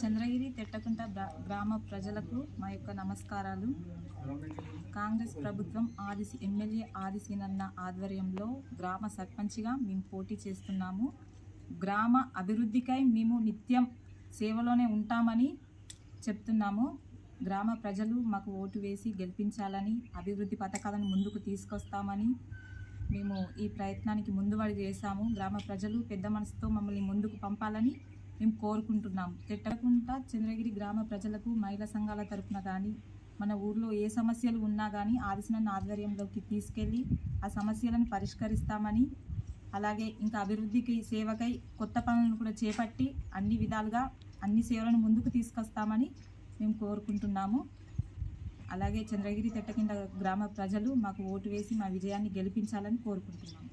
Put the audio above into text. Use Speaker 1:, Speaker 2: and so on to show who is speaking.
Speaker 1: చంద్రగిరి తెట్టకుంట గ్రామ ప్రజలకు మా యొక్క నమస్కారాలు. కాంగ్రెస్ ప్రభుత్వం ఎమ్మెల్యే ఆదిశీనన్న ఆధ్వర్యంలో గ్రామ సర్పంచ్గా మేము పోటీ చేస్తున్నాము. గ్రామ అభివృద్ధికై మేము నిత్యం సేవలోనే ఉంటామని చెప్తున్నాము. గ్రామ ప్రజలు మాకు ఓటు వేసి గెలిపించాలని, అభివృద్ధి పథకాలను ముందుకు తీసుకొస్తామని మేము ఈ ప్రయత్నానికి ముందుబడి చేశాము. గ్రామ ప్రజలు పెద్ద మనసుతో మమ్మల్ని ముందుకు పంపాలని మేము కోరుకుంటున్నాము. తెట్టకుంట చంద్రగిరి గ్రామ ప్రజలకు మహిళా సంఘాల తరపున కానీ, మన ఊర్లో ఏ సమస్యలు ఉన్నా కానీ ఆదిశీనన్న ఆధ్వర్యంలోకి తీసుకెళ్ళి ఆ సమస్యలను పరిష్కరిస్తామని, అలాగే ఇంకా అభివృద్ధికి సేవకై కొత్త పనులను కూడా చేపట్టి అన్ని విధాలుగా అన్ని సేవలను ముందుకు తీసుకొస్తామని మేము కోరుకుంటున్నాము. అలాగే చంద్రగిరి తెట్టకుంట గ్రామ ప్రజలు మాకు ఓటు వేసి మా విజయాన్ని గెలిపించాలని కోరుకుంటున్నాము.